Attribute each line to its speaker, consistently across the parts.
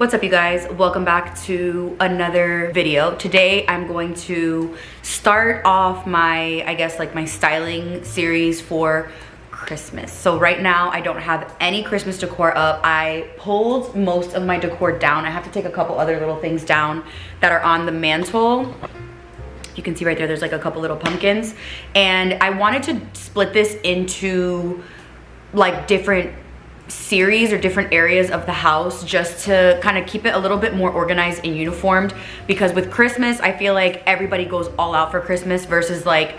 Speaker 1: What's up, you guys? Welcome back to another video. Today I'm going to start off my, my styling series for Christmas. So right now I don't have any Christmas decor up. I pulled most of my decor down. I have to take a couple other little things down that are on the mantle. You can see right there, there's like a couple little pumpkins. And I wanted to split this into like different series or different areas of the house just to kind of keep it a little bit more organized and uniformed, because with Christmas I feel like everybody goes all out for Christmas versus like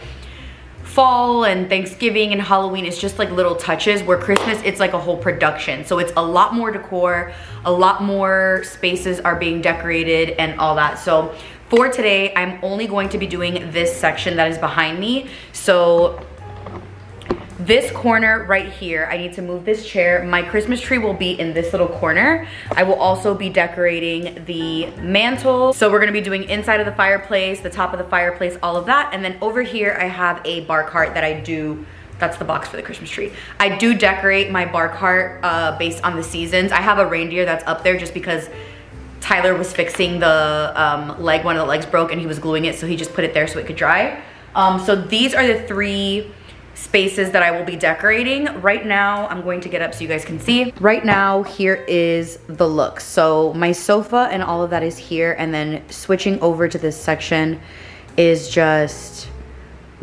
Speaker 1: fall and Thanksgiving and Halloween. It's just like little touches, where Christmas it's like a whole production. So it's a lot more decor, a lot more spaces are being decorated and all that. So for today I'm only going to be doing this section that is behind me. So this corner right here, I need to move this chair. My Christmas tree will be in this little corner. I will also be decorating the mantle. So we're gonna be doing inside of the fireplace, the top of the fireplace, all of that. And then over here, I have a bar cart that I do, that's the box for the Christmas tree. I do decorate my bar cart based on the seasons. I have a reindeer that's up there just because Tyler was fixing the leg, one of the legs broke and he was gluing it, so he just put it there so it could dry. So these are the three spaces that I will be decorating. Right now, I'm going to get up so you guys can see. Right now, here is the look. So my sofa and all of that is here, and then switching over to this section is just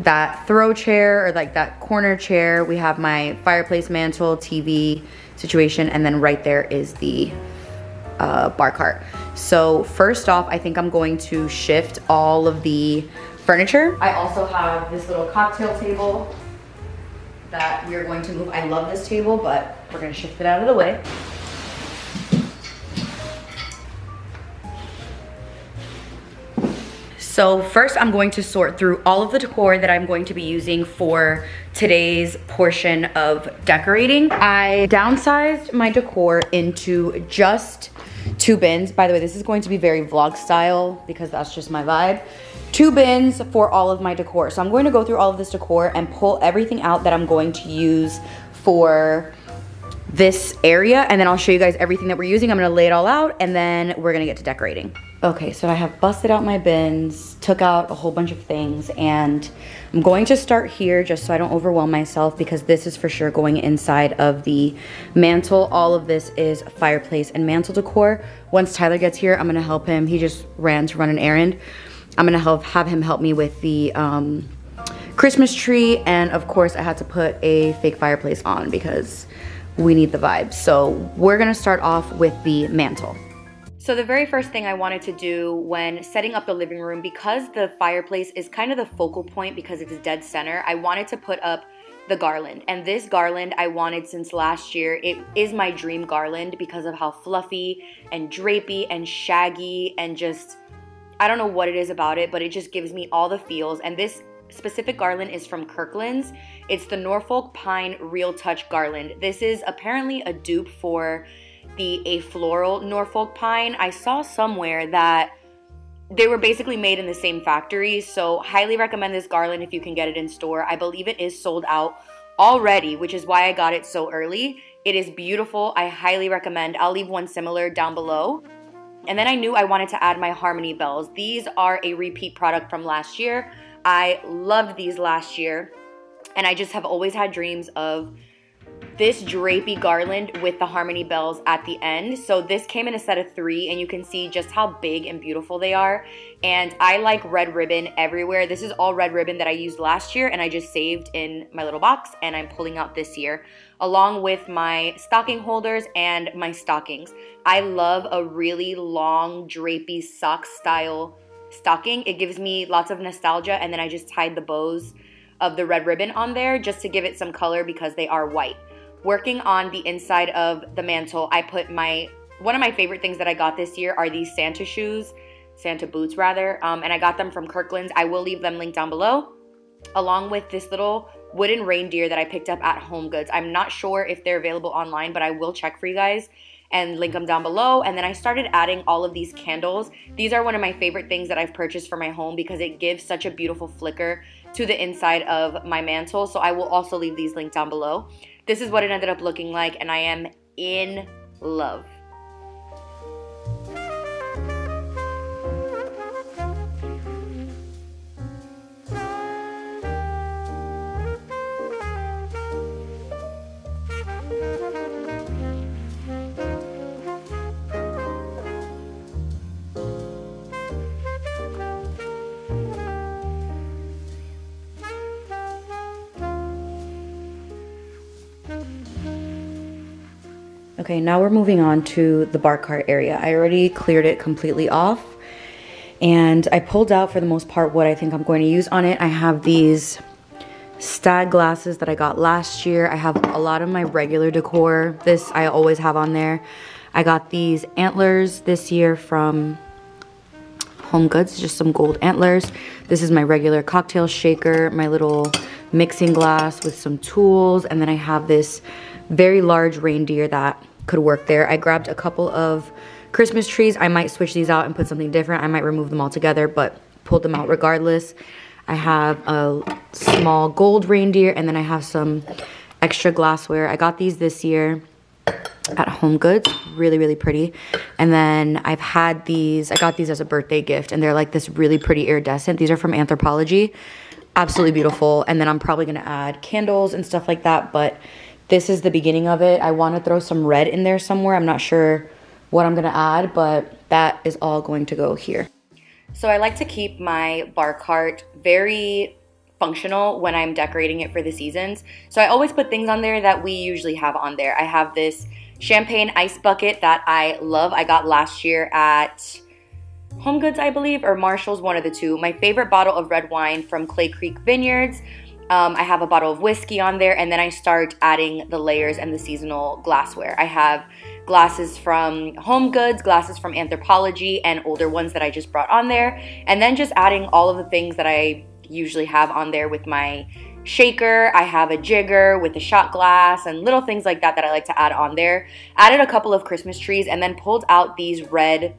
Speaker 1: that throw chair or like that corner chair. We have my fireplace, mantle, TV situation, and then right there is the bar cart. So first off, I think I'm going to shift all of the furniture. I also have this little cocktail table that we are going to move. I love this table, but we're gonna shift it out of the way. So first I'm going to sort through all of the decor that I'm going to be using for today's portion of decorating. I downsized my decor into just 2 bins. By the way, this is going to be very vlog style because that's just my vibe. 2 bins for all of my decor. So I'm going to go through all of this decor and pull everything out that I'm going to use for this area, and then I'll show you guys everything that we're using. I'm gonna lay it all out and then we're gonna get to decorating. Okay, so I have busted out my bins, took out a whole bunch of things, and I'm going to start here just so I don't overwhelm myself, because this is for sure going inside of the mantle. All of this is fireplace and mantle decor. Once Tyler gets here, I'm gonna help him. He just ran to run an errand. I'm gonna have him help me with the Christmas tree, and of course I had to put a fake fireplace on because we need the vibe. So we're gonna start off with the mantle. So the very first thing I wanted to do when setting up the living room, because the fireplace is kind of the focal point because it's dead center, I wanted to put up the garland. And this garland I wanted since last year. It is my dream garland because of how fluffy and drapey and shaggy and just, I don't know what it is about it, but it just gives me all the feels. And this specific garland is from Kirkland's. It's the Norfolk Pine Real Touch Garland. This is apparently a dupe for the A Floral Norfolk Pine. I saw somewhere that they were basically made in the same factory, so highly recommend this garland if you can get it in store. I believe it is sold out already, which is why I got it so early. It is beautiful. I highly recommend. I'll leave one similar down below. And then I knew I wanted to add my harmony bells. These are a repeat product from last year. I loved these last year, and I just have always had dreams of this drapey garland with the harmony bells at the end. So this came in a set of 3, and you can see just how big and beautiful they are. And I like red ribbon everywhere. This is all red ribbon that I used last year and I just saved in my little box, and I'm pulling out this year, along with my stocking holders and my stockings. I love a really long drapey sock style stocking. It gives me lots of nostalgia, and then I just tied the bows of the red ribbon on there just to give it some color because they are white. Working on the inside of the mantle, I put one of my favorite things that I got this year are these Santa shoes, Santa boots rather, and I got them from Kirkland's. I will leave them linked down below, along with this little wooden reindeer that I picked up at Home Goods. I'm not sure if they're available online, but I will check for you guys and link them down below. And then I started adding all of these candles. These are one of my favorite things that I've purchased for my home because it gives such a beautiful flicker to the inside of my mantle. So I will also leave these linked down below. This is what it ended up looking like, and I am in love. Okay, now we're moving on to the bar cart area. I already cleared it completely off, and I pulled out for the most part what I think I'm going to use on it. I have these stag glasses that I got last year. I have a lot of my regular decor. This I always have on there. I got these antlers this year from Home Goods, just some gold antlers. This is my regular cocktail shaker, my little mixing glass with some tools, and then I have this very large reindeer that could work there. I grabbed a couple of Christmas trees. I might switch these out and put something different. I might remove them all together, but pulled them out regardless. I have a small gold reindeer, and then I have some extra glassware. I got these this year at Home Goods, really, really pretty. And then I've had these, I got these as a birthday gift, and they're like this really pretty iridescent. These are from Anthropologie, absolutely beautiful. And then I'm probably gonna add candles and stuff like that, but this is the beginning of it. I wanna throw some red in there somewhere. I'm not sure what I'm gonna add, but that is all going to go here. So I like to keep my bar cart very functional when I'm decorating it for the seasons. So I always put things on there that we usually have on there. I have this champagne ice bucket that I love. I got last year at Home Goods, I believe, or Marshall's, one of the two. My favorite bottle of red wine from Clay Creek Vineyards. I have a bottle of whiskey on there, and then I start adding the layers and the seasonal glassware. I have glasses from Home Goods, glasses from Anthropologie, and older ones that I just brought on there. And then just adding all of the things that I usually have on there with my shaker. I have a jigger with a shot glass and little things like that that I like to add on there. Added a couple of Christmas trees and then pulled out these red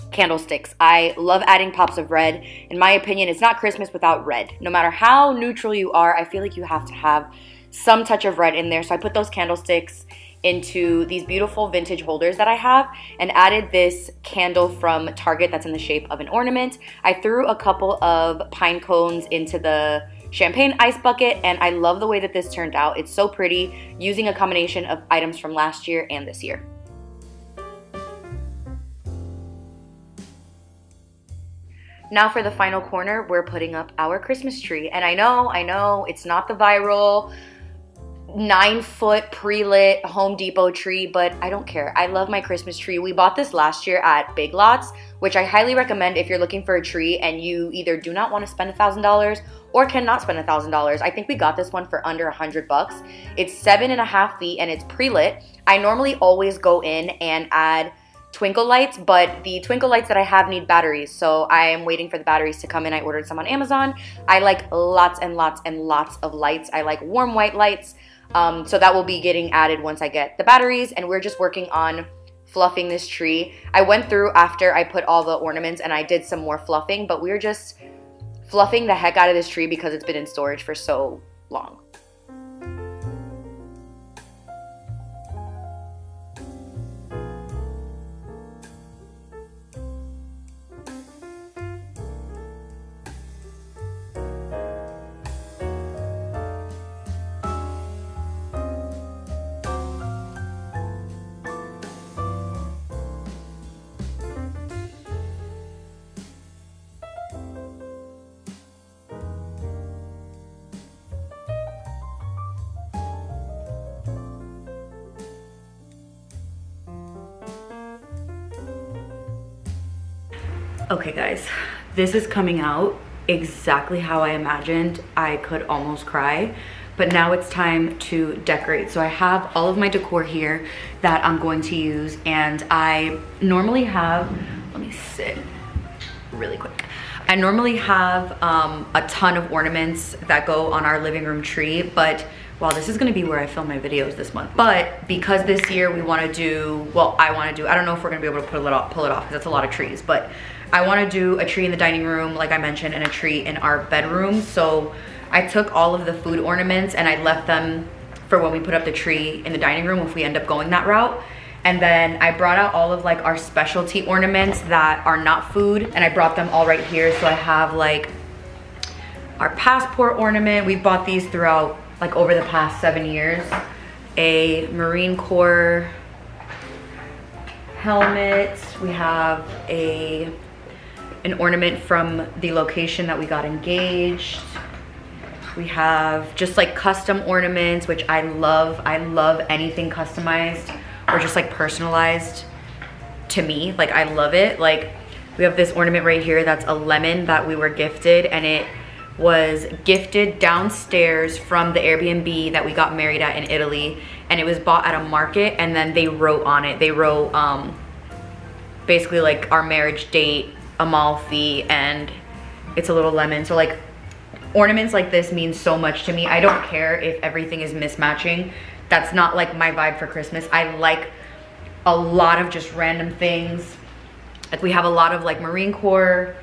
Speaker 1: candlesticks. I love adding pops of red. In my opinion, it's not Christmas without red. No matter how neutral you are, I feel like you have to have some touch of red in there. So I put those candlesticks into these beautiful vintage holders that I have and added this candle from Target that's in the shape of an ornament. I threw a couple of pine cones into the champagne ice bucket, and I love the way that this turned out. It's so pretty, using a combination of items from last year and this year. Now for the final corner, we're putting up our Christmas tree. And I know, it's not the viral 9-foot pre-lit Home Depot tree, but I don't care. I love my Christmas tree. We bought this last year at Big Lots, which I highly recommend if you're looking for a tree and you either do not want to spend $1,000 or cannot spend $1,000. I think we got this one for under $100. It's 7.5 feet and it's pre-lit. I normally always go in and add twinkle lights, but the twinkle lights that I have need batteries, so I am waiting for the batteries to come in. I ordered some on Amazon. I like lots and lots and lots of lights. I like warm white lights, so that will be getting added once I get the batteries, and we're just working on fluffing this tree. I went through after I put all the ornaments and I did some more fluffing, but we're just fluffing the heck out of this tree because it's been in storage for so long. Okay guys, this is coming out exactly how I imagined. I could almost cry, but now it's time to decorate. So I have all of my decor here that I'm going to use, and I normally have, let me sit really quick. I normally have a ton of ornaments that go on our living room tree, but wow, this is gonna be where I film my videos this month. But because this year we wanna do, well, I don't know if we're gonna be able to pull it off because that's a lot of trees, but I wanna do a tree in the dining room, like I mentioned, and a tree in our bedroom. So I took all of the food ornaments and I left them for when we put up the tree in the dining room if we end up going that route. And then I brought out all of like our specialty ornaments that are not food, and I brought them all right here. So I have like our passport ornament. We've bought these throughout like over the past 7 years. A Marine Corps helmet. We have an ornament from the location that we got engaged. We have just like custom ornaments, which I love. I love anything customized or just like personalized to me. Like I love it. Like we have this ornament right here that's a lemon that we were gifted, and it was gifted downstairs from the Airbnb that we got married at in Italy, and it was bought at a market, and then they wrote on it, they wrote basically like our marriage date, Amalfi, and it's a little lemon. So like ornaments like this mean so much to me. I don't care if everything is mismatching. That's not like my vibe for Christmas. I like a lot of just random things. Like we have a lot of like Marine Corps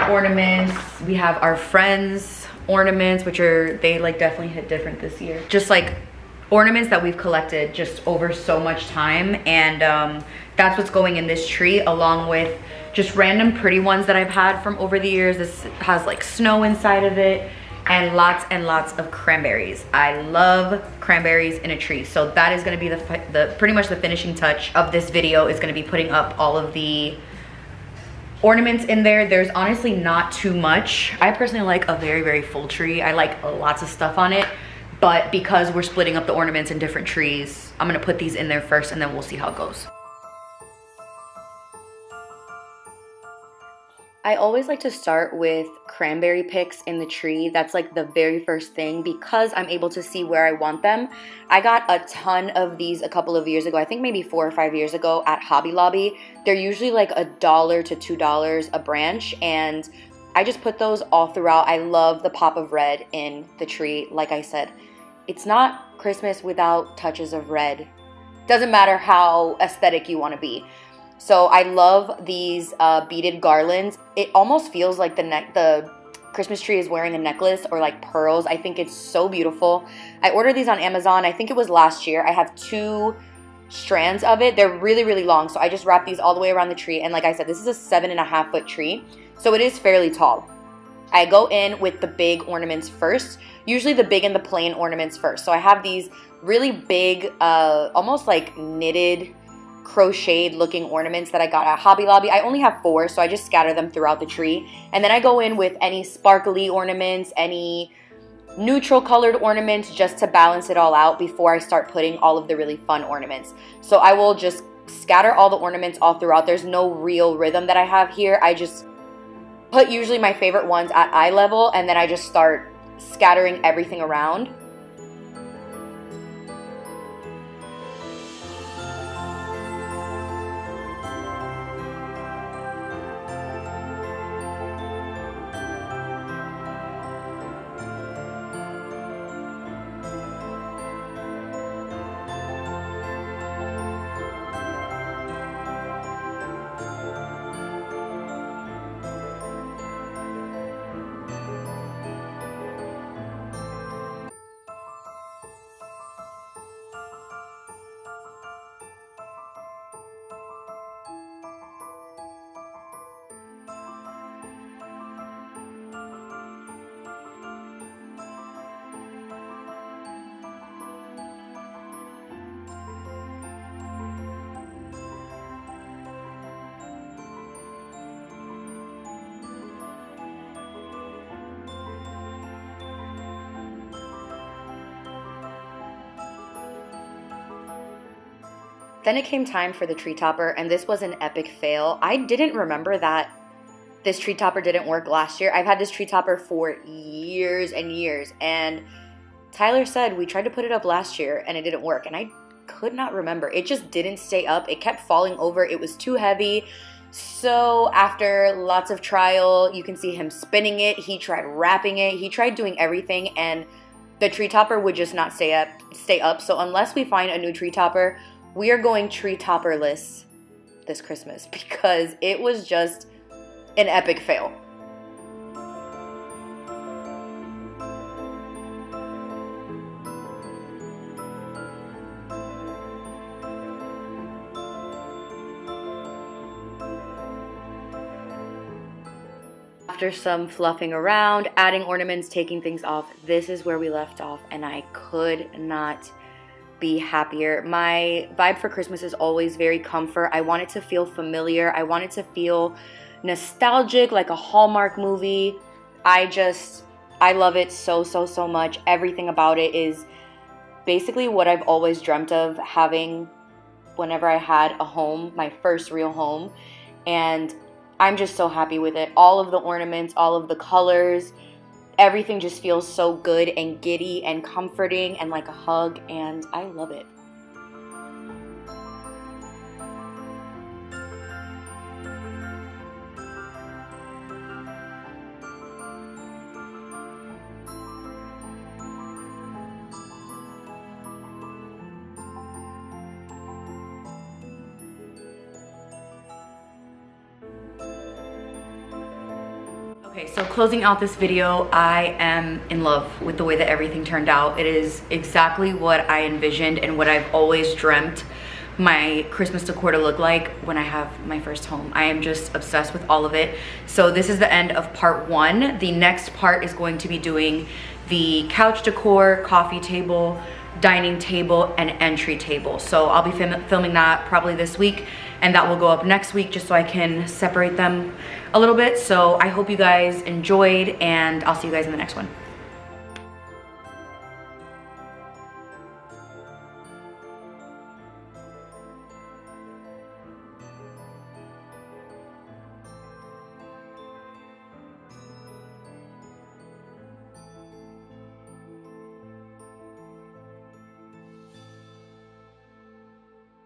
Speaker 1: ornaments. We have our friends ornaments, which are, they like definitely hit different this year. Just like ornaments that we've collected just over so much time, and that's what's going in this tree, along with just random pretty ones that I've had from over the years. This has like snow inside of it, and lots of cranberries. I love cranberries in a tree. So that is gonna be the pretty much the finishing touch of this video, is gonna be putting up all of the ornaments in there. There's honestly not too much. I personally like a very full tree. I like lots of stuff on it, but because we're splitting up the ornaments in different trees, I'm gonna put these in there first, and then we'll see how it goes. I always like to start with cranberry picks in the tree. That's like the very first thing, because I'm able to see where I want them. I got a ton of these a couple of years ago, I think maybe 4 or 5 years ago at Hobby Lobby. They're usually like $1 to $2 a branch, and I just put those all throughout. I love the pop of red in the tree. Like I said, it's not Christmas without touches of red. Doesn't matter how aesthetic you want to be. So I love these beaded garlands. It almost feels like the Christmas tree is wearing a necklace or like pearls. I think it's so beautiful. I ordered these on Amazon. I think it was last year. I have 2 strands of it. They're really long. So I just wrapped these all the way around the tree. And like I said, this is a 7.5 foot tree. So it is fairly tall. I go in with the big ornaments first. Usually the big and the plain ornaments first. So I have these really big, almost like knitted, crocheted looking ornaments that I got at Hobby Lobby. I only have 4, so I just scatter them throughout the tree. And then I go in with any sparkly ornaments, any neutral colored ornaments, just to balance it all out before I start putting all of the really fun ornaments. So I will just scatter all the ornaments all throughout. There's no real rhythm that I have here. I just put usually my favorite ones at eye level, and then I just start scattering everything around. Then it came time for the tree topper, and this was an epic fail. I didn't remember that this tree topper didn't work last year. I've had this tree topper for years and years, and Tyler said we tried to put it up last year and it didn't work, and I could not remember. It just didn't stay up. It kept falling over. It was too heavy. So after lots of trial, you can see him spinning it. He tried wrapping it. He tried doing everything, and the tree topper would just not stay up. So unless we find a new tree topper, we are going tree topperless this Christmas, because it was just an epic fail. After some fluffing around, adding ornaments, taking things off, this is where we left off, and I could not be happier. My vibe for Christmas is always very comfort. I want it to feel familiar. I want it to feel nostalgic, like a Hallmark movie. I love it so much. Everything about it is basically what I've always dreamt of, having whenever I had a home, my first real home, and I'm just so happy with it. All of the ornaments, all of the colors, everything just feels so good and giddy and comforting and like a hug, and I love it. Okay, so closing out this video, I am in love with the way that everything turned out. It is exactly what I envisioned and what I've always dreamt my Christmas decor to look like when I have my first home. I am just obsessed with all of it. So this is the end of part 1. The next part is going to be doing the couch decor, coffee table, dining table, and entry table. So I'll be filming that probably this week, and that will go up next week just so I can separate them a little bit. So I hope you guys enjoyed, and I'll see you guys in the next one.